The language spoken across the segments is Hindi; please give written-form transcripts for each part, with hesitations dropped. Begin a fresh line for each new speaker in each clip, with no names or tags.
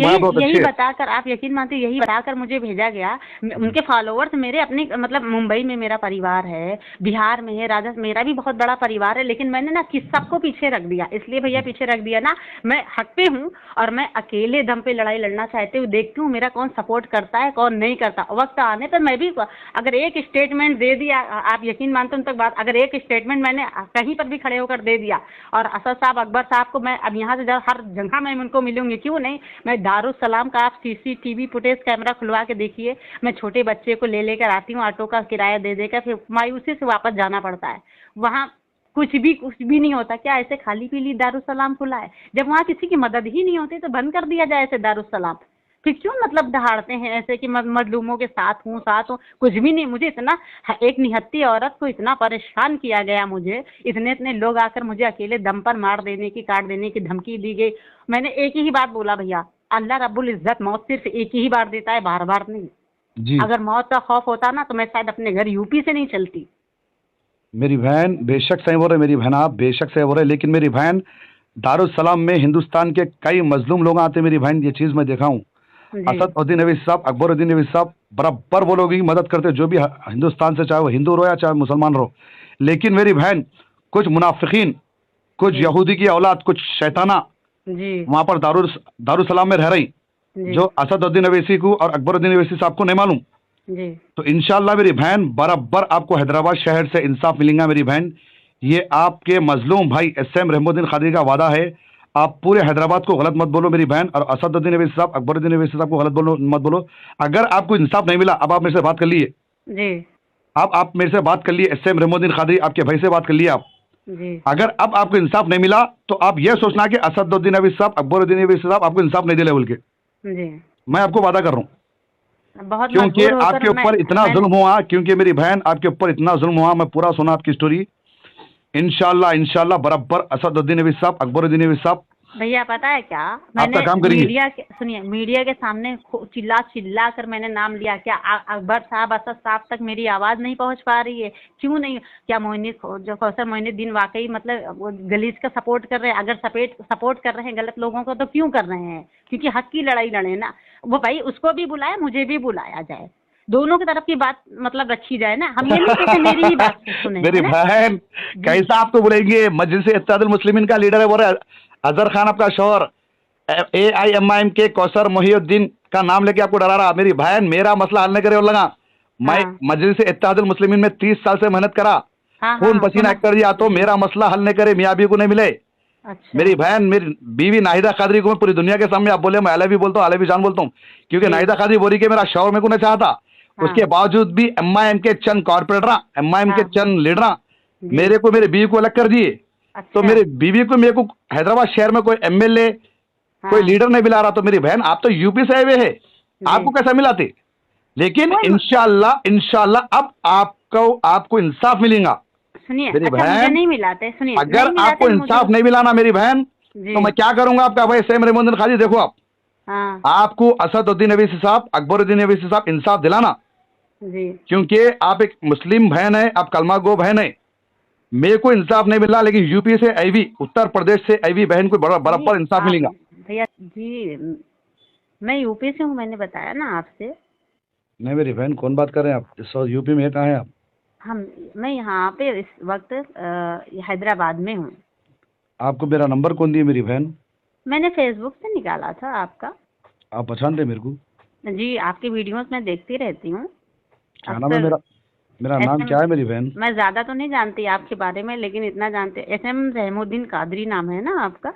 यही
बहुत अच्छी
यही
है।
बताकर, आप यकीन मानते, यही बताकर मुझे भेजा गया। उनके फॉलोअर्स मेरे अपने, मतलब मुंबई में मेरा परिवार है, बिहार में है, राजस्थान, मेरा भी बहुत बड़ा परिवार है, लेकिन मैंने ना किस सबको पीछे रख दिया। इसलिए भैया पीछे रख दिया ना, मैं हक पे हूँ और मैं अकेले दम पे लड़ाई लड़ना चाहती हूँ। देखती हूँ मेरा कौन सपोर्ट करता है, कौन नहीं करता। वक्त आने पर मैं भी अगर एक स्टेटमेंट दे दिया, आप यकीन मानते उन तक बात, अगर एक स्टेटमेंट मैंने कहीं पर भी खड़े होकर दे दिया, और असद साहब, अकबर साहब को मैं अब यहाँ से हर जगह मैं उनको मिलूंगी, क्यों नहीं। मैं दारुसलाम का आप सीसीटीवी फुटेज कैमरा खुलवा के देखिए, मैं छोटे बच्चे को ले लेकर आती हूँ, ऑटो का किराया दे देकर, फिर मायूसी से वापस जाना पड़ता है। वहाँ कुछ भी नहीं होता। क्या ऐसे खाली पीली दारुसलाम खुला है? जब वहाँ किसी की मदद ही नहीं होती तो बंद कर दिया जाए ऐसे दारुसलाम। फिर क्यों मतलब दहाड़ते हैं ऐसे कि मजलूमों के साथ हूँ कुछ भी नहीं। मुझे इतना, एक निहत्ती औरत को इतना परेशान किया गया, मुझे इतने इतने लोग आकर मुझे अकेले दम पर मार देने की, काट देने की धमकी दी गई। मैंने एक ही बात बोला, भैया अल्लाह रब्बुल इज्जत मौत सिर्फ एक ही बार देता है, बार बार नहीं।
जी
अगर मौत का खौफ होता ना तो मैं शायद अपने घर यूपी से नहीं चलती।
मेरी बहन बेशक सही बोल रहे, मेरी बहन आप बेशक सही बोल रहे, लेकिन मेरी बहन दारुसलाम में हिंदुस्तान के कई मजलूम लोग आते हैं मेरी बहन, ये चीज़ मैं देखा हूँ।
जी
असदुद्दीन अवैसी साहब, अकबरुद्दीन अवैसी साहब बराबर वो लोगों की मदद करते हैं, जो भी हिंदुस्तान से, चाहे वो हिंदू रहो या चाहे मुसलमान रहो। लेकिन मेरी बहन कुछ मुनाफिकीन, कुछ
जी
यहूदी की औलाद, कुछ शैताना
जी
वहां पर दारुसलाम में रह रही,
जी
जो असदुद्दीन अवैसी को और अकबरुद्दीन अवैसी साहब को नहीं मालूम।
जी
तो इंशाल्लाह मेरी बहन बराबर आपको हैदराबाद शहर से इंसाफ मिलेगा मेरी बहन। ये आपके मजलूम भाई एस एम रहमुद्दीन खादरी का वादा है। आप पूरे हैदराबाद को गलत मत बोलो मेरी बहन, और असदुद्दीन अवैसी साहब, अकबरुद्दीन अवैसी साहब को गलत बोलो मत बोलो। अगर आपको इंसाफ नहीं मिला, अब आप मेरे से बात कर लिए,
जी
आप मेरे से बात कर लिए, एस एम रहमुद्दीन खादरी आपके भाई से बात कर लिए आप।
जी
अगर अब आपको इंसाफ नहीं मिला तो आप यह सोचना कि असदुद्दीन अवैसी साहब, अकबरुद्दीन अवैसी साहब आपको इंसाफ नहीं दिले बोल के,
जी
मैं आपको वादा कर रहा हूँ।
बहुत
क्योंकि
मजबूर होकर
आपके ऊपर इतना
मैंने
जुल्म हुआ, क्योंकि मेरी बहन आपके ऊपर इतना जुल्म हुआ, मैं पूरा सुना आपकी स्टोरी। इंशाल्लाह इंशाल्लाह बराबर असदुद्दीन अवैसी साहब, अकबरुद्दीन अवैसी साहब
भैया पता है क्या,
आपका
मैंने
काम करेंगे।
सुनिए, मीडिया के सामने चिल्ला चिल्ला कर मैंने नाम लिया। क्या अकबर साहब, असद साहब तक मेरी आवाज़ नहीं पहुंच पा रही है? क्यों नहीं? क्या जो कौसर मोइनुद्दीन वाकई मतलब वो गलीज का सपोर्ट कर रहे हैं? अगर सपोर्ट कर रहे हैं गलत लोगों को तो क्यों कर रहे हैं? क्योंकि हक की लड़ाई लड़े ना। वो भाई उसको भी बुलाया, मुझे भी बुलाया जाए, दोनों की तरफ की बात मतलब रखी जाए ना। हम ये नहीं कहते मेरी ही बात सुने,
मेरी
है ना।
बहन
जी
कैसा आपको बुलाएंगे, मजलिस इत्तेहादुल मुस्लिमीन का लीडर है वो अजहर खान आपका शौहर, AIMIM के कौसर मोहिउद्दीन का नाम लेके आपको डरा रहा। मेरी बहन मेरा मसला हल नहीं करे और लगा, मैं
हाँ
मजलिस इत्तेहादुल मुस्लिमीन में 30 साल से मेहनत करा,
हाँ हाँ
खून
हाँ
पसीना
सुना।
एक कर दिया, तो
जी
मेरा मसला हल नहीं करे, मियाँ बीवी को नहीं मिले।
अच्छा
मेरी बहन, मेरी बीवी नाहिदा कादरी को मैं पूरी दुनिया के सामने, आप बोले मैं अलवी बोलता हूँ, अलवी जान बोलता हूँ, क्योंकि
जी
नाहिदा कादरी बोली कि मेरा शौहर मेरे को नहीं चाहता। उसके
हाँ
बावजूद भी MIM के चंद कॉर्पोरेटर, MIM के
हाँ
चंद लीडर
जी
मेरे को, मेरी बीवी को अलग कर दिए। तो
अच्छा
मेरी बीवी को, मेरे को हैदराबाद शहर में कोई MLA, कोई
हाँ
लीडर नहीं मिला रहा। तो मेरी बहन आप तो यूपी से आए हुए है,
जी
आपको कैसा मिलाते? लेकिन
कोई
इंशाल्लाह इंशाल्लाह अब आपको इंसाफ मिलेगा
सुनिए,
मेरी
अच्छा मुझे
बहन।
नहीं मिलाते, सुनिए नहीं
अगर
मिलाते
आपको
मुझे।
इंसाफ नहीं मिला ना मेरी बहन,
जी
तो मैं क्या करूंगा आपका भाई सैम रहमुद्दीन खादी। देखो आप,
हाँ
आपको असदुद्दीन अवैसी साहब, अकबरुद्दीन अवैसी साहब इंसाफ दिलाना,
जी
क्योंकि आप एक मुस्लिम बहन है, आप कलमा गो बहन है। मेरे को इंसाफ नहीं मिला, लेकिन यूपी से आईवी, उत्तर प्रदेश से आईवी बहन को
जी
बराबर इंसाफ मिलेगा।
भैया जी, मैं यूपी से हूँ, मैंने बताया ना आपसे।
नहीं मेरी बहन कौन बात कर रहे हैं आप, इस वक्त यूपी में कहाँ हैं आप?
हम मैं यहाँ पे इस वक्त हैदराबाद में हूँ।
आपको मेरा नंबर कौन दिया मेरी बहन?
मैंने फेसबुक से निकाला था आपका।
आप पहचानते मेरे को?
जी आपकी वीडियोस मैं देखती रहती हूँ
क्या नाम है
अक्सर।
मेरा? मेरा नाम
एसएम,
क्या है मेरी बहन?
मैं ज्यादा तो नहीं जानती आपके बारे में, लेकिन इतना जानते, SM रहमुद्दीन कादरी नाम है ना आपका।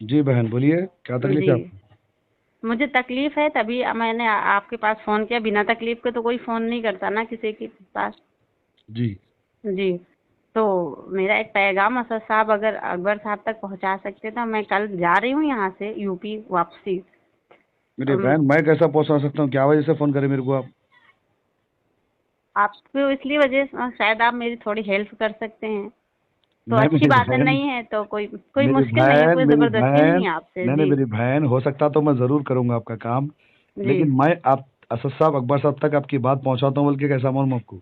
जी बहन बोलिए, क्या तकलीफ
जी
है आपको?
मुझे तकलीफ है, तभी मैंने आपके पास फोन किया। बिना तकलीफ के तो कोई फोन नहीं करता ना किसी के पास।
जी
जी तो मेरा एक पैगाम असद साहब अगर अकबर साहब तक पहुंचा सकते तो। मैं कल जा रही हूँ यहाँ से यूपी वापसी।
मेरी
अम,
बहन मैं कैसा पहुंचा सकता हूँ, क्या वजह से फोन करे मेरे को आप?
आपको इसलिए वजह शायद आप मेरी थोड़ी हेल्प कर सकते हैं तो
नहीं
अच्छी
मेरी
बात है।
बहन,
नहीं है तो कोई कोई
मेरी
मुश्किल नहीं है,
बहन,
कोई
मेरी
जबरदस्ती नहीं
बहन,
है आपसे।
नहीं नहीं
जी
मेरी बहन, हो सकता तो मैं जरूर करूंगा आपका काम,
जी
लेकिन मैं आप असद साहब, अकबर साहब तक आपकी बात पहुंचाता हूँ बोल के कैसा मालूम आपको?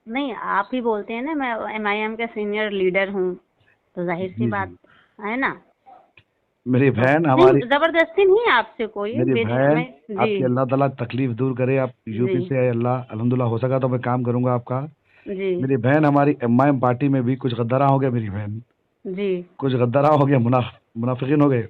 नहीं, आप ही बोलते हैं ना मैं MIM का सीनियर लीडर हूँ, तो जाहिर सी
जी
बात
जी
है ना।
मेरी
तो
बहन
नहीं,
हमारी,
जबरदस्ती नहीं है आपसे कोई,
मेरी
मेरी
बहन,
मैं
आपकी
जी
अल्लाह ताला तकलीफ दूर करे। आप
जी
यूपी से आए, अल्लाह अल्हम्दुलिल्लाह हो सका तो मैं काम करूंगा आपका।
जी
मेरी बहन हमारी एमआईएम पार्टी में भी कुछ गद्दारा हो गया मेरी बहन,
जी
कुछ गद्दारा हो गया, मुनाफिकीन हो गए।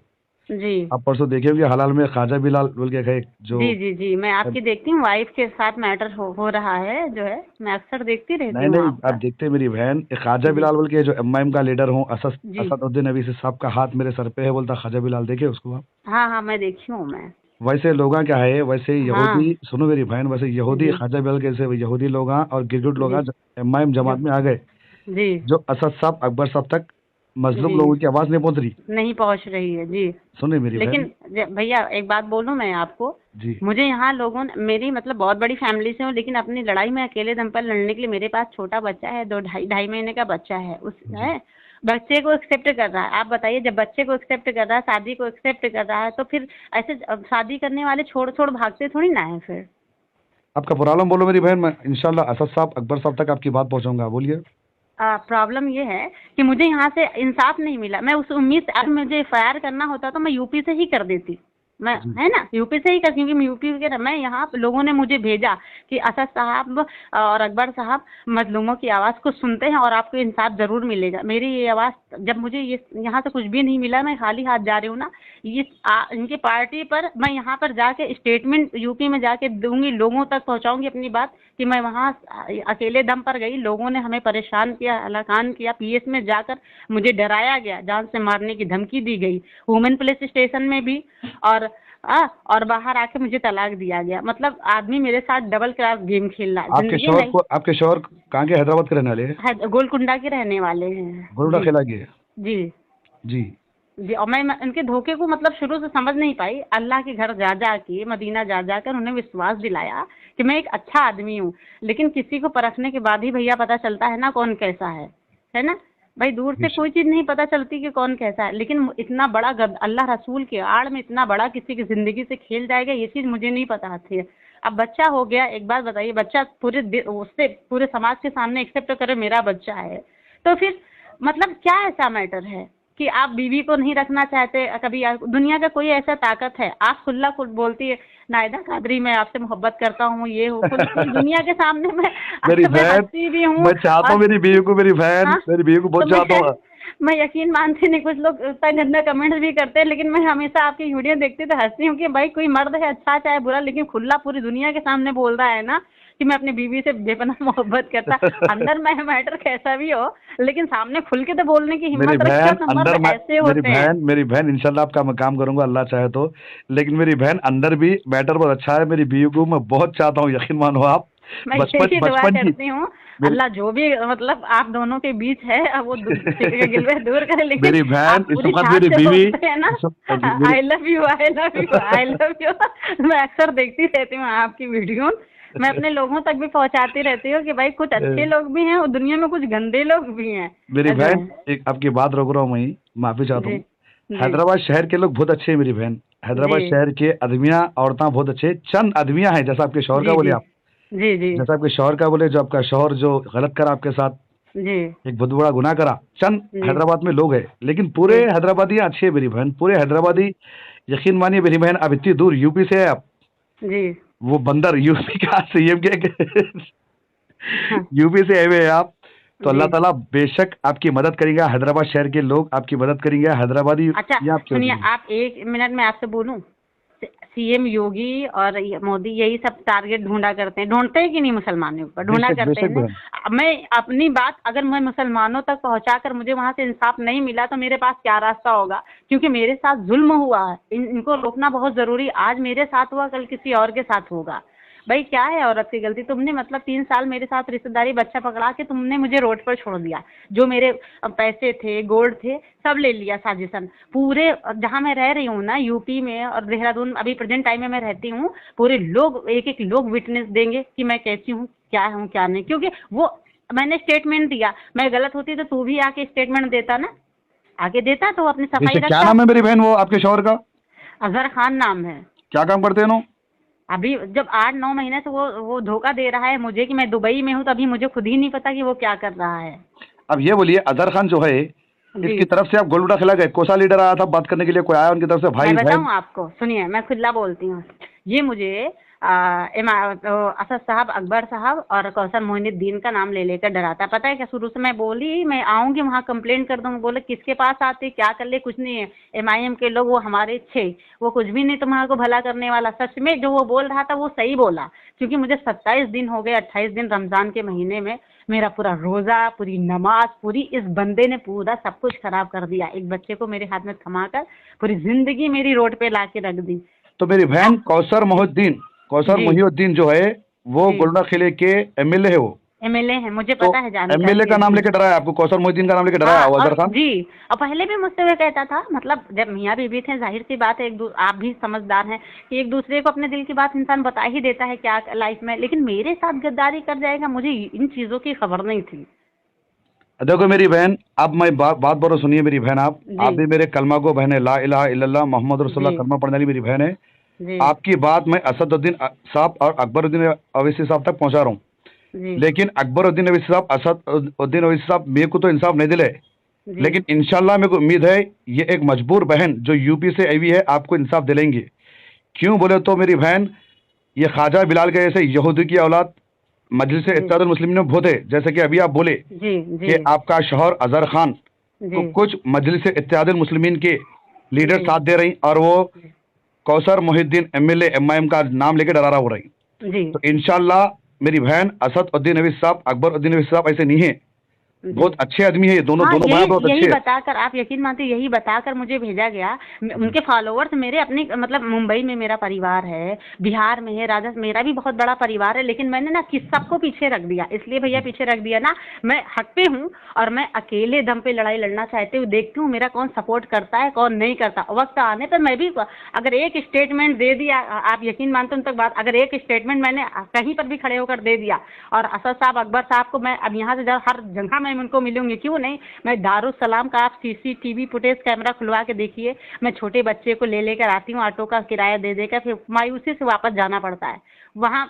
जी
आप परसों देखे होंगे हलाल में ख्वाजा बिलाल बोल के गए जो,
जी जी जी मैं आपकी देखती हूँ, वाइफ के साथ मैटर हो रहा है जो है, मैं अक्सर देखती रहती
नहीं
हूँ
नहीं आप
आपका।
देखते मेरी बहन, एक ख्वाजा
जी
बिलाल बोल के जो एमआईएम का लीडर हूँ,
जी
असदुद्दीन अवीसी साहब का हाथ मेरे सर पे है, बोलता ख्वाजा बिलाल, देखे उसको आप?
हाँ हाँ, मैं देखी हूँ मैं।
वैसे लोग क्या है, वैसे
हाँ
यहूदी, सुनो मेरी बहन, वैसे यहूदी
जी
ख्वाजा बिलाल कैसे यहूदी लोग और गिरगिट लोग
जी
एमआईएम
जो
जमात में आ गए,
जी
जो असद साहब अकबर साहब तक मजलूम
जी
लोगों की आवाज नहीं पहुंच रही।
नहीं पहुंच रही है जी।
सुनिए मेरी
लेकिन
बहन।
भैया एक बात बोलूं मैं आपको,
जी
मुझे यहाँ लोगों ने, मेरी मतलब बहुत बड़ी फैमिली से हूँ, लेकिन अपनी लड़ाई में अकेले दम पर लड़ने के लिए मेरे पास छोटा बच्चा है, दो ढाई ढाई महीने का बच्चा है, उस
जी
है बच्चे को एक्सेप्ट कर रहा है। आप बताइए, जब बच्चे को एक्सेप्ट कर रहा है, शादी को एक्सेप्ट कर रहा है, तो फिर ऐसे शादी करने वाले छोड़ छोड़ भागते थोड़ी ना है फिर।
आपका प्रॉब्लम बोलो मेरी बहन, मैं इंशाल्लाह असद साहब अकबर साहब तक आपकी बात पहुंचाऊंगा, बोलिए।
प्रॉब्लम ये है कि मुझे यहाँ से इंसाफ नहीं मिला। मैं उस उम्मीद से, अगर मुझे एफआईआर करना होता तो मैं यूपी से ही कर देती, मैं
जी
है ना, यूपी से ही कर, क्योंकि मैं यूपी के, मैं यहाँ पे लोगों ने मुझे भेजा कि असद साहब और अकबर साहब मजलूमों की आवाज़ को सुनते हैं और आपको इंसाफ जरूर मिलेगा। मेरी ये आवाज़, जब मुझे ये यहाँ से कुछ भी नहीं मिला, मैं खाली हाथ जा रही हूँ ना, ये इनकी पार्टी पर मैं यहाँ पर जाके स्टेटमेंट यूपी में जाके दूंगी, लोगों तक पहुँचाऊंगी अपनी बात कि मैं वहाँ अकेले दम पर गई, लोगों ने हमें परेशान किया, हलाकान किया, पीएस में जाकर मुझे डराया गया, जान से मारने की धमकी दी गई, वुमेन पुलिस स्टेशन में भी, और और बाहर आके मुझे तलाक दिया गया। मतलब आदमी मेरे साथ डबल क्लास गेम खेल रहा है, जिंदगी नहीं।
आपके शोहर कहाँ के, हैदराबाद के रहने वाले हैं?
गोलकुंडा के रहने वाले हैं
गोलडा
जी
खेला गया।
जी
जी
जी। और मैं इनके धोखे को मतलब शुरू से समझ नहीं पाई। अल्लाह के घर जा जा के, मदीना जा जाकर उन्हें विश्वास दिलाया कि मैं एक अच्छा आदमी हूँ, लेकिन किसी को परखने के बाद ही भैया पता चलता है ना कौन कैसा है ना भाई। दूर से
बेशक।
कोई चीज़ नहीं पता चलती कि कौन कैसा है, लेकिन इतना बड़ा अल्लाह रसूल के आड़ में इतना बड़ा किसी की ज़िंदगी से खेल जाएगा, ये चीज़ मुझे नहीं पता थी। अब बच्चा हो गया, एक बात बताइए, बच्चा उससे पूरे समाज के सामने एक्सेप्ट करे मेरा बच्चा है, तो फिर मतलब क्या ऐसा मैटर है कि आप बीवी को नहीं रखना चाहते? कभी दुनिया का कोई ऐसा ताकत है? आप खुल्ला खुद बोलती है नायदा कादरी, मैं आपसे मोहब्बत करता हूँ, ये हूँ, खुद दुनिया के सामने
मेरी
मैं
बहन,
हंसती भी हूँ।
मैं चाहता हूँ
और
मेरी बीवी को, मेरी बहन,
हाँ,
मेरी बीवी को
तो
बहुत चाहता हूँ।
मैं यकीन मानती नहीं, कुछ लोग इतना गंदा कमेंट्स भी करते हैं, लेकिन मैं हमेशा आपकी वीडियो देखती तो हंसती हूँ कि भाई कोई मर्द है अच्छा चाहे बुरा, लेकिन खुला पूरी दुनिया के सामने बोल रहा है ना कि मैं अपनी बीवी से बेपनाह मोहब्बत करता। अंदर में मैटर कैसा भी हो, लेकिन सामने खुल के तो बोलने की
मेरी
हिम्मत रखते हो,
बहन
तो
अंदर
मर्द
में,
ऐसे होते हैं।
मेरी बहन इंशाल्लाह आपका मैं काम करूंगा अल्लाह चाहे तो, लेकिन मेरी बहन अंदर भी मैटर बहुत अच्छा है। मेरी बीवी को मैं बहुत चाहता हूँ, यकीन मानो आप।
मैं
बचपन
यही दुआ
बचपन की
करती हूँ,
मेरी
अल्लाह जो भी मतलब आप दोनों के बीच है अब वो गिलवे दूर करे, लेकिन
मेरी बहन,
आप
इस
पूरी
वक्त
जान
मेरी
से
बीवी,
बोलते हैं ना,
मेरी
I love you I love you I love you. मैं अक्सर देखती रहती हूँ आपकी वीडियो, मैं अपने लोगों तक भी पहुंचाती रहती हूँ कि भाई कुछ अच्छे लोग भी हैं और दुनिया में कुछ गंदे लोग भी हैं
मेरी
जो
बहन,
है।
एक आपकी बात रोक रहा हूँ, मैं माफी चाहता
जी
हूँ।
जी
हैदराबाद शहर के लोग बहुत अच्छे हैं मेरी बहन,
जी
हैदराबाद शहर के आदमियाँ औरतां बहुत अच्छे, चंद आदमियाँ हैं, जैसा आपके शौहर का
जी
बोले
जी
आप,
जी जी
जैसा आपके शौहर का बोले, जो आपका शौहर जो गलत करा आपके साथ,
जी
एक बहुत बड़ा गुनाह करा, चंद
जी
हैदराबाद में लोग हैं, लेकिन पूरे
जी
हैदराबादी अच्छे हैं मेरी बहन, पूरे हैदराबादी। यकीन मानिए मेरी बहन, अब इतनी दूर यूपी से है आप,
जी
वो बंदर यूपी का सीएम के
हाँ
यूपी से आए हुए हैं आप, तो
जी।
अल्लाह ताला बेशक आपकी मदद करेंगे, हैदराबाद शहर के लोग आपकी मदद करेंगे, हैदराबादी
अच्छा
ये आपके
सुनिए,
होती है।
आप एक मिनट में आपसे बोलूं, सीएम योगी और मोदी यही सब टारगेट ढूंढा करते हैं, ढूंढते हैं कि नहीं, मुसलमानों पर ढूंढा
बेशक
करते हैं
बेशक
ना।
बहन।
मैं अपनी बात अगर मैं मुसलमानों तक पहुंचाकर मुझे वहां से इंसाफ नहीं मिला तो मेरे पास क्या रास्ता होगा, क्योंकि मेरे साथ जुल्म हुआ है, इनको रोकना बहुत जरूरी। आज मेरे साथ हुआ, कल किसी और के साथ होगा। भाई क्या है औरत की गलती? तुमने मतलब 3 साल मेरे साथ रिश्तेदारी, बच्चा पकड़ा के तुमने मुझे रोड पर छोड़ दिया, जो मेरे पैसे थे, गोल्ड थे, सब ले लिया साजिशन। पूरे जहाँ मैं रह रही हूँ ना, यूपी में और देहरादून, अभी प्रेजेंट टाइम में मैं रहती हूँ, पूरे लोग एक एक लोग विटनेस देंगे कि मैं कैसी हूँ, क्या हूँ क्या नहीं, क्योंकि वो मैंने स्टेटमेंट दिया। मैं गलत होती तो तू भी आके स्टेटमेंट देता ना, आगे देता तो अपनी सफाई
बेशक, क्या
रखता।
नाम है मेरी बहन वो आपके शौहर का?
अजहर खान नाम है।
क्या काम करते हैं नो?
अभी जब 8-9 महीने से वो धोखा दे रहा है मुझे कि मैं दुबई में हूँ, तो अभी मुझे खुद ही नहीं पता कि वो क्या कर रहा है।
अब ये बोलिए, अजहर खान जो है
जी।
इसकी तरफ से आप गोलूटा खिला गए, कौन सा लीडर आया था बात करने के लिए, कोई आया उनकी तरफ से? भाई
मैं
भाई
बताऊं आपको, सुनिए, मैं खुला बोलती हूँ। ये मुझे असद साहब, अकबर साहब और कौसर मोइनुद्दीन का नाम ले लेकर डराता। पता है क्या, शुरू से मैं बोली मैं आऊंगी वहाँ कंप्लेंट कर दूंगी। बोले किसके पास आते, क्या कर ले, कुछ नहीं है, MIM के लोग, वो हमारे थे, वो कुछ भी नहीं तुम्हारे को भला करने वाला। सच में जो वो बोल रहा था वो सही बोला, क्योंकि मुझे 27 दिन हो गए, 28 दिन रमजान के महीने में मेरा पूरा रोजा, पूरी नमाज, पूरी इस बंदे ने पूरा सब कुछ खराब कर दिया। एक बच्चे को मेरे हाथ में थमाकर पूरी जिंदगी मेरी रोड पे ला के रख दी।
तो मेरी बहन कौसर मोहिउद्दीन जो है वो
जी।
गोलूटा किले के MLA है। वो
MLA है, मुझे
तो
पता है, जानकारी
MLA का
है
नाम
जी।
लेके डराया आपको, कौसर मोहिउद्दीन का नाम लेके डराया
हाँ,
अजहर
और
खान?
जी, और पहले भी मुझसे वो कहता था, मतलब जब मियाँ बीवी थे, जाहिर सी बात है, आप भी समझदार हैं कि एक दूसरे को अपने दिल की बात इंसान बता ही देता है क्या लाइफ में। लेकिन मेरे साथ गद्दारी कर जाएगा, मुझे इन चीजों की खबर नहीं थी।
देखो मेरी बहन, अब मैं बात बोलो, सुनिए मेरी बहन, आप
जी।
भी मेरे कलमा को बहन है, ला इलाहा इल्लल्लाह मोहम्मद रसूलुल्लाह
जी।
कलमा पढ़ने वाली मेरी बहन है।
जी।
आपकी बात मैं असदुद्दीन साहब और अकबरुद्दीन अवैसी साहब तक पहुंचा रहा हूँ,
जी।
लेकिन अकबरुद्दीन अवैसी साहब, असदुद्दीन अवैसी साहब मेरे को तो इंसाफ नहीं दिले,
जी।
लेकिन इंशाल्लाह मेरे को उम्मीद है ये एक मजबूर बहन जो यूपी से आई हुई है आपको इंसाफ दिलाएंगे। क्यों बोले तो मेरी बहन, ये ख्वाजा बिलाल के जैसे यहूदी की औलाद मजलिस इत्तेहादुल मुस्लिमीन में बहुत है, जैसे कि अभी आप बोले
जी। जी।
कि आपका शौहर अजहर खान को
जी।
कुछ मजलिस इत्तेहादुल मुस्लिमीन के लीडर
जी।
साथ दे रही और वो कौसर मोहिउद्दीन MLA MIM का नाम लेके डरा रहा हो रही।
जी।
तो इंशाल्लाह मेरी बहन असदुद्दीन अवैसी साहब, अकबरुद्दीन अवैसी साहब ऐसे नहीं है, बहुत अच्छे आदमी है ये दोनों,
हाँ,
दोनों भाई बहुत
यही
अच्छे हैं।
बताकर, आप यकीन मानते, यही बताकर मुझे भेजा गया। उनके फॉलोअर्स मेरे अपने, मतलब मुंबई में मेरा परिवार है, बिहार में है, राजस्थान, मेरा भी बहुत बड़ा परिवार है, लेकिन मैंने ना किस सबको पीछे रख दिया। इसलिए भैया पीछे रख दिया ना, मैं हक पे हूँ और मैं अकेले दम पे लड़ाई लड़ना चाहती हूँ। देखती हूँ मेरा कौन सपोर्ट करता है, कौन नहीं करता। वक्त आने पर मैं भी, अगर एक स्टेटमेंट दे दिया, आप यकीन मानते उन तक बात, अगर एक स्टेटमेंट मैंने कहीं पर भी खड़े होकर दे दिया, और असद साहब, अकबर साहब को मैं अब यहाँ से हर जगह मैं उनको मिलूंगी, क्यों नहीं। मैं दारुसलाम का, आप CCTV फुटेज कैमरा खुलवा के देखिए, मैं छोटे बच्चे को ले लेकर आती हूँ, ऑटो का किराया दे देकर, फिर मायूसी से वापस जाना पड़ता है। वहाँ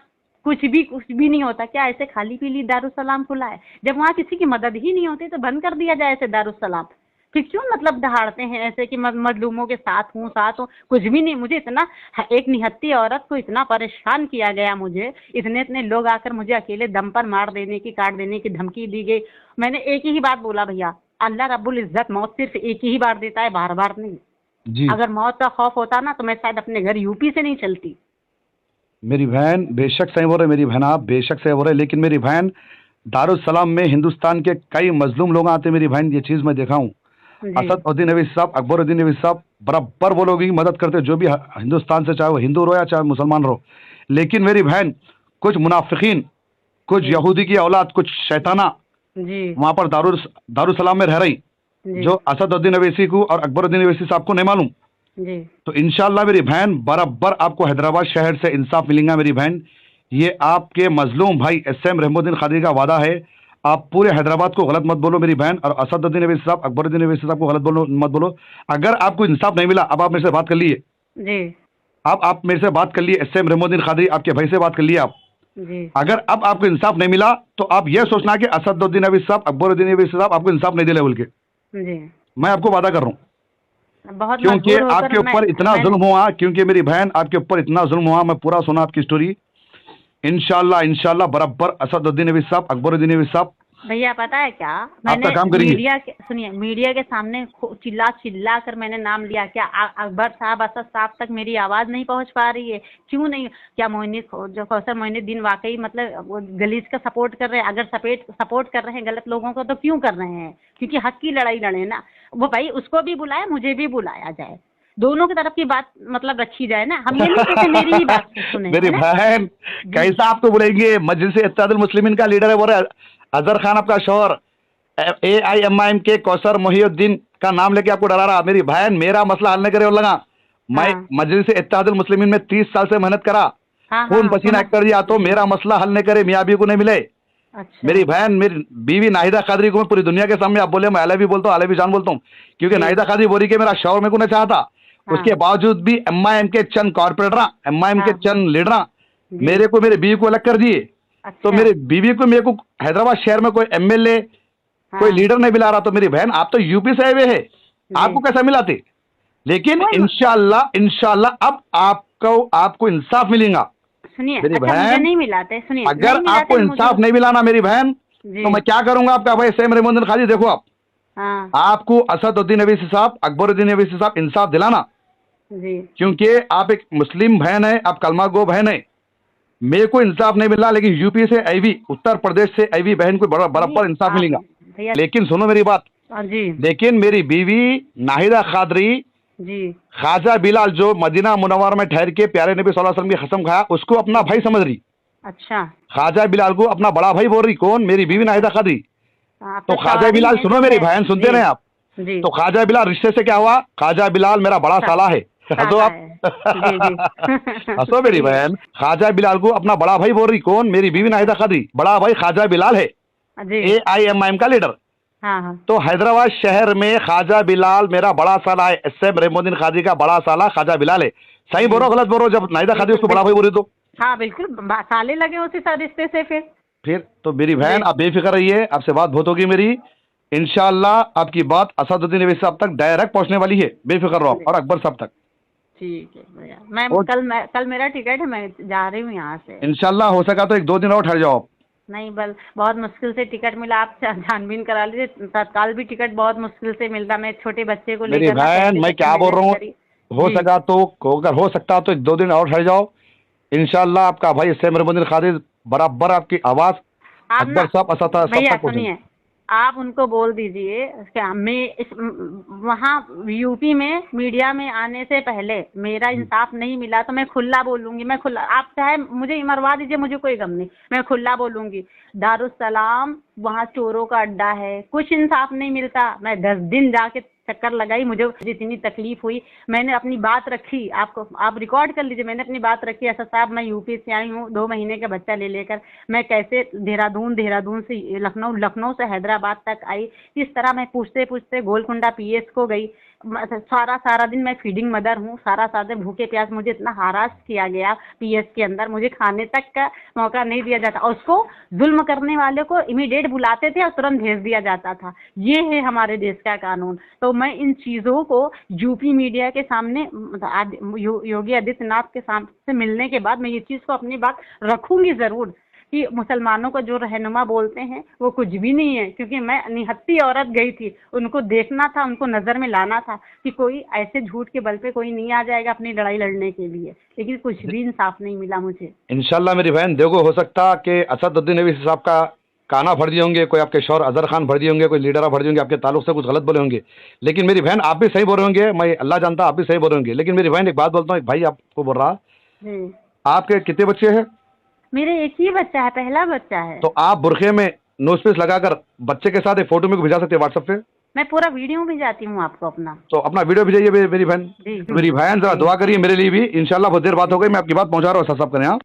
कुछ भी नहीं होता। क्या ऐसे खाली पीली दारुसलाम खुला है? जब वहाँ किसी की मदद ही नहीं होती तो बंद कर दिया जाए ऐसे दारुसलाम। फिर क्यों मतलब दहाड़ते हैं ऐसे कि मजलूमों के साथ हूँ, कुछ भी नहीं। मुझे इतना, एक निहत्ती औरत को इतना परेशान किया गया, मुझे इतने लोग आकर मुझे अकेले दम पर मार देने की, काट देने की धमकी दी गई। मैंने एक ही बात बोला, भैया अल्लाह रब्बुल इज्जत मौत सिर्फ एक ही बार देता है, बार बार नहीं।
जी
अगर मौत का खौफ होता ना तो मैं शायद अपने घर यूपी से नहीं चलती।
मेरी बहन बेशक सही बोल रहे, मेरी बहन आप बेशक सही बोल रहे, लेकिन मेरी बहन दारुसलाम में हिंदुस्तान के कई मजलूम लोग आते मेरी बहन, ये चीज़ मैं देखा हूँ।
जी।
असदुद्दीन अवैसी साहब, अकबरुद्दीन अवैसी साहब बराबर वो लोगों की मदद करते, जो भी हिंदुस्तान से, चाहे वो हिंदू रहो या चाहे मुसलमान रहो। लेकिन मेरी बहन कुछ मुनाफिकीन, कुछ यहूदी की औलाद, कुछ शैताना
जी।
वहाँ पर दारुसलाम में रह रही,
जी।
जो असदुद्दीन अवैसी को और अकबरुद्दीन अवैसी साहब को नहीं मालूम।
जी।
तो इंशाल्लाह मेरी बहन बराबर आपको हैदराबाद शहर से इंसाफ मिलेगा मेरी बहन। ये आपके मजलूम भाई SM रहमुद्दीन खादरी का वादा है। आप पूरे हैदराबाद को गलत मत बोलो मेरी बहन, और असदुद्दीन अवैसी साहब, अकबरुद्दीन अवैसी साहब को गलत मत बोलो। अगर आपको इंसाफ नहीं मिला, अब आप मेरे से बात कर लिए,
जी।
आप मेरे से बात कर लिए, SM रहमुद्दीन खादरी आपके भाई से बात कर लिए आप।
जी।
अगर अब आपको इंसाफ नहीं मिला तो आप ये सोचना कि असदुद्दीन अवैसी साहब, अकबरुद्दीन अवैसी साहब आपको इंसाफ नहीं दिले बोल के,
जी।
मैं आपको वादा कर रहा हूँ।
बहुत
क्योंकि
मजबूर होकर
आपके ऊपर इतना जुल्म हुआ, क्योंकि मेरी बहन आपके ऊपर इतना जुल्म हुआ, मैं पूरा सुना आपकी स्टोरी। इंशाल्लाह बराबर असदुद्दीन अवैसी साहब, अकबरुद्दीन अवैसी साहब
भैया पता है क्या,
आपका
मैंने
काम करेंगे।
मीडिया के सामने चिल्ला कर मैंने नाम लिया। क्या अकबर साहब, असद साहब तक मेरी आवाज़ नहीं पहुंच पा रही है? क्यों नहीं? क्या जो कौसर मोइनुद्दीन वाकई मतलब वो गलीज का सपोर्ट कर रहे हैं? अगर सपोर्ट कर रहे हैं गलत लोगों को तो क्यों कर रहे हैं? क्योंकि हक की लड़ाई लड़े ना वो भाई। उसको भी बुलाया, मुझे भी बुलाया जाए, दोनों की तरफ की बात मतलब रखी जाए ना। हम ये नहीं कहते मेरी ही बात सुने।
मेरी बहन कैसा आपको बुलाएंगे? मजलिस इत्तेहादुल मुस्लिमीन का लीडर है, बोल रहे अजहर खान आपका शौहर, AIMIM के कौसर मोहिउद्दीन का नाम लेके आपको डरा रहा। मेरी बहन मेरा मसला हल नहीं करे और लगा, मैं मजलिस इत्तेहादुल मुस्लिमीन में 30 साल से मेहनत करा, खून पसीना कर दिया, तो मेरा मसला हल नहीं करे, मियाँ बीवी को नहीं मिले।
अच्छा।
मेरी बहन, मेरी बीवी नाहिदा खादरी को मैं पूरी दुनिया के सामने, आप बोले मैं अले भी बोलता हूँ, अले भी जान बोलता हूँ, क्योंकि नाहिदा खादरी बोली के मेरा शौहर मेरे को नहीं चाहता। उसके बावजूद भी MIM के चंद कॉर्पोरेटर, MIM के चंद लीडर मेरे बीवी को अलग कर दिए। तो मेरे बीवी को, मेरे को हैदराबाद शहर में कोई MLA कोई लीडर नहीं मिला रहा, तो मेरी बहन आप तो यूपी से आए हुए हैं, आपको कैसा मिलाते? लेकिन इंशाल्लाह इंशाल्लाह अब आपको इंसाफ मिलेगा
सुनिए।
मेरी
अच्छा, मुझे
बहन।
नहीं मिलाते, सुनिए,
अगर
नहीं मिलाते
आपको इंसाफ
मुझे।
नहीं मिलाना मेरी बहन,
जी।
तो मैं क्या करूंगा आपका भाई एसएम रहमतुल्लाह खादी। देखो आप,
हाँ
आपको असदुद्दीन अवैसी साहब, अकबरुद्दीन अवैसी साहब इंसाफ दिलाना,
जी
क्योंकि आप एक मुस्लिम बहन है, आप कलमा गो बहन है। मेरे को इंसाफ नहीं मिला, लेकिन यूपी से आईवी, उत्तर प्रदेश से आईवी बहन को बराबर इंसाफ मिलेगा।
भैया।
लेकिन सुनो मेरी बात,
जी
लेकिन मेरी बीवी नाहिदा खादरी,
जी।
ख्वाजा बिलाल जो मदीना मुनव्वर में ठहर के प्यारे नबी सल्लल्लाहु अलैहि वसल्लम की कसम खाया, उसको अपना भाई समझ रही।
अच्छा।
ख्वाजा बिलाल को अपना बड़ा भाई बोल रही। कौन? मेरी बीवी नाहिदा खादरी। तो ख्वाजा बिलाल, सुनो मेरी बहन, सुनते रहे आप।
जी।
तो ख्वाजा बिलाल रिश्ते से क्या हुआ? ख्वाजा बिलाल मेरा बड़ा साला है। हंसो आप।
जी जी।
हंसो मेरी बहन। ख्वाजा बिलाल को अपना बड़ा भाई बोल रही। कौन? मेरी बीवी नाहिदा खादरी। बड़ा भाई ख्वाजा बिलाल है,
जी।
AIMIM का लीडर।
हाँ हाँ।
तो हैदराबाद शहर में ख्वाजा बिलाल मेरा बड़ा साला है, एसएम रहमुद्दीन खादी का बड़ा साला ख्वाजा बिलाल है। सही बोलो गलत बोलो? जब नाहिदा खादी उसको बड़ा भाई बोल रही तो
हाँ बिल्कुल, साले लगे उसी रिश्ते से
फिर तो मेरी बहन आप बेफिक्र रहिए, आपसे बात बहुत होगी मेरी। इंशाल्लाह आपकी बात असदुद्दीन अवैसी साहब तक डायरेक्ट पहुंचने वाली है, बेफिक्र रहो आप, और अकबर साहब तक।
ठीक है भैया। मैं कल मेरा टिकट है, मैं जा रही हूँ यहाँ से।
इंशाल्लाह हो सका तो 1-2 दिन और ठहर जाओ आप।
नहीं, बहुत मुश्किल से टिकट मिला। आप छानबीन करा लीजिए, तत्काल भी टिकट बहुत मुश्किल से मिलता। मैं छोटे बच्चे को
मेरी
लेकर
बहन मैं क्या बोल रहा हूँ, हो सका तो, अगर हो सकता तो 1-2 दिन और ठहर जाओ। इंशाल्लाह आपका भाई एसएम रहमुद्दीन खादी बराबर आपकी आवाज अकबर साहब असद
भैया
तक पहुंचे।
सुनिए, आप उनको बोल दीजिए क्या, वहाँ यूपी में मीडिया में आने से पहले मेरा इंसाफ नहीं मिला तो मैं खुला बोलूंगी। मैं खुला, आप चाहे मुझे मरवा दीजिए, मुझे कोई गम नहीं, मैं खुला बोलूंगी। दारुसलाम वहाँ चोरों का अड्डा है, कुछ इंसाफ नहीं मिलता। मैं 10 दिन जाके चक्कर लगाई, मुझे जितनी तकलीफ हुई, मैंने अपनी बात रखी। आप रिकॉर्ड कर लीजिए, मैंने अपनी बात रखी। ऐसा साहब, मैं यूपी से आई हूँ 2 महीने का बच्चा ले लेकर, मैं कैसे देहरादून से लखनऊ से हैदराबाद तक आई। इस तरह मैं पूछते पूछते गोलकुंडा PS को गई। सारा दिन मैं फीडिंग मदर हूँ। सारा दिन भूखे प्यास मुझे इतना हरास किया गया PS के अंदर, मुझे खाने तक का मौका नहीं दिया जाता। और उसको जुल्म करने वाले को इमीडिएट बुलाते थे और तुरंत भेज दिया जाता था। ये है हमारे देश का कानून। तो मैं इन चीज़ों को यूपी मीडिया के सामने, योगी आदित्यनाथ के सामने मिलने के बाद मैं ये चीज़ को अपनी बात रखूंगी ज़रूर कि मुसलमानों को जो रहनुमा बोलते हैं वो कुछ भी नहीं है। क्योंकि मैं निहत्ती औरत गई थी, उनको देखना था, उनको नज़र में लाना था कि कोई ऐसे झूठ के बल पे कोई नहीं आ जाएगा अपनी लड़ाई लड़ने के लिए। लेकिन कुछ भी इंसाफ नहीं मिला मुझे।
इंशाल्लाह मेरी बहन, देखो हो सकता कि असदुद्दीन अवैसी साहब का काना भर दिए होंगे, कोई आपके शौहर अजहर खान भर दिए होंगे, कोई लीडर भर दिए होंगे, आपके ताल्लुक से कुछ गलत बोले होंगे। लेकिन मेरी बहन आप भी सही बोल रहे होंगे, मैं अल्लाह जानता आप भी सही बोल रहे होंगे। लेकिन मेरी बहन एक बात बोलता हूँ, एक भाई आपको बोल रहा, आपके कितने बच्चे हैं?
मेरे एक ही बच्चा है, पहला बच्चा है।
तो आप बुरखे में नोज पीस लगाकर बच्चे के साथ एक फोटो में भेजा सकते हैं व्हाट्सएप पे।
मैं पूरा वीडियो भेजाती हूँ आपको अपना।
तो अपना वीडियो भेजाइए मेरी बहन। मेरी बहन जरा दुआ करिए मेरे लिए भी। इंशाल्लाह बहुत देर बात हो गई, मैं आपकी बात पहुंचा रहा हूँ, सब करें आप।